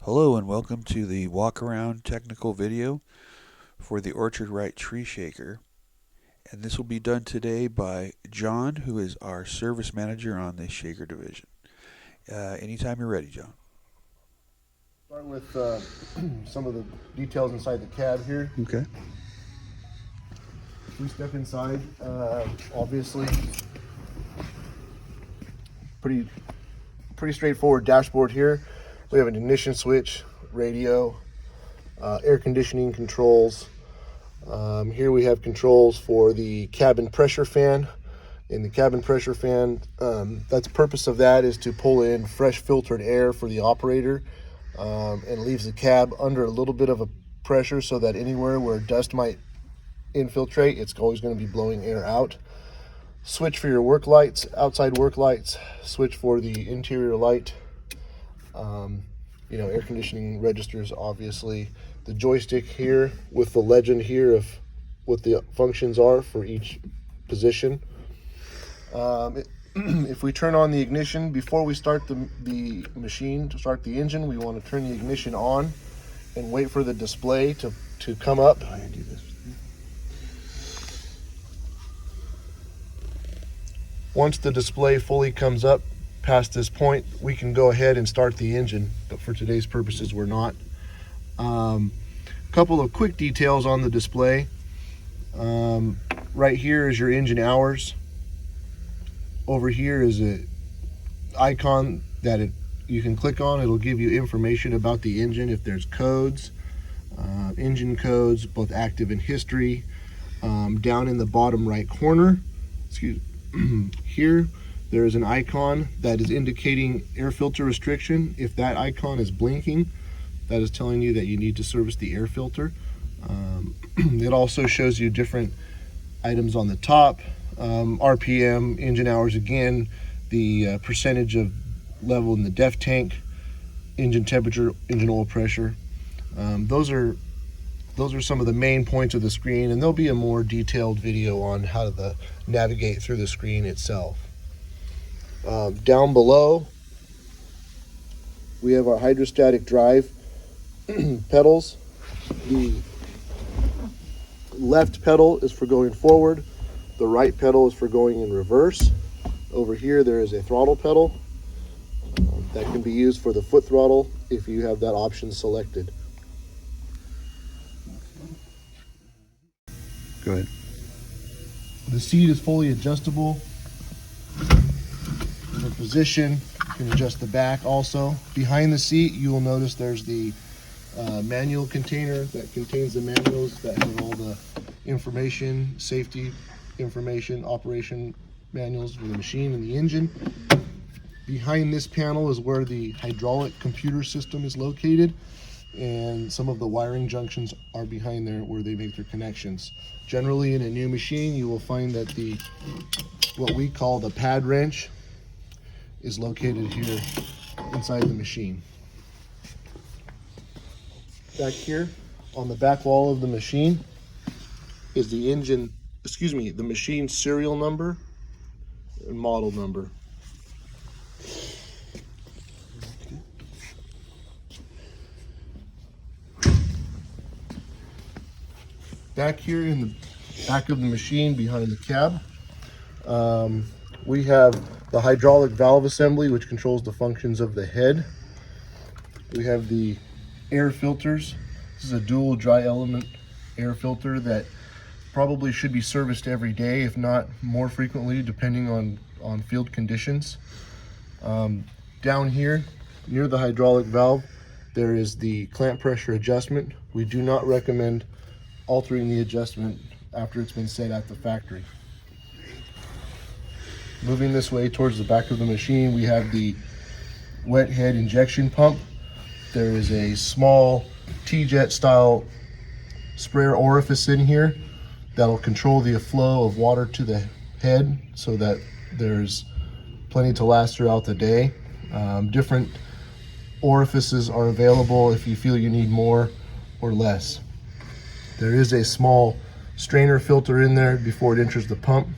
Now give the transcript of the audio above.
Hello and welcome to the walk around technical video for the Orchard-Rite Tree Shaker. And this will be done today by John, who is our service manager on the shaker division. Anytime you're ready, John. Start with some of the details inside the cab here. Okay. If we step inside, obviously pretty straightforward dashboard here. We have an ignition switch, radio, air conditioning controls. Here we have controls for the cabin pressure fan. In the cabin pressure fan, the purpose of that is to pull in fresh filtered air for the operator, and leaves the cab under a little bit of a pressure so that anywhere where dust might infiltrate, it's always going to be blowing air out. Switch for your work lights, outside work lights, switch for the interior light. Air conditioning registers, obviously. The joystick here with the legend here of what the functions are for each position. If we turn on the ignition, before we start the machine, to start the engine, we want to turn the ignition on and wait for the display to come up. Once the display fully comes up past this point, we can go ahead and start the engine, but for today's purposes we're not. Couple of quick details on the display. Right here is your engine hours. Over here is a icon that you can click on. It'll give you information about the engine, if there's codes, engine codes, both active and history. Down in the bottom right corner, here there is an icon that is indicating air filter restriction. If that icon is blinking, that is telling you that you need to service the air filter. It also shows you different items on the top, RPM, engine hours again, the percentage of level in the DEF tank, engine temperature, engine oil pressure. Those are some of the main points of the screen, and there'll be a more detailed video on how to navigate through the screen itself. Down below, we have our hydrostatic drive pedals. The left pedal is for going forward. The right pedal is for going in reverse. Over here, there is a throttle pedal that can be used for the foot throttle if you have that option selected. Go ahead. The seat is fully adjustable. For position, you can adjust the back also. Behind the seat, you will notice there's the manual container that contains the manuals that have all the information, safety information, operation manuals for the machine and the engine. Behind this panel is where the hydraulic computer system is located, and some of the wiring junctions are behind there where they make their connections. Generally, in a new machine, you will find that what we call the pad wrench is located here inside the machine. Back here on the back wall of the machine is the machine serial number and model number. Back here in the back of the machine behind the cab, we have the hydraulic valve assembly, which controls the functions of the head. We have the air filters. This is a dual dry element air filter that probably should be serviced every day, if not more frequently, depending on field conditions. Down here, near the hydraulic valve, there is the clamp pressure adjustment. We do not recommend altering the adjustment after it's been set at the factory. Moving this way towards the back of the machine, we have the wet head injection pump. There is a small T-jet style sprayer orifice in here that'll control the flow of water to the head so that there's plenty to last throughout the day. Different orifices are available if you feel you need more or less. There is a small strainer filter in there before it enters the pump.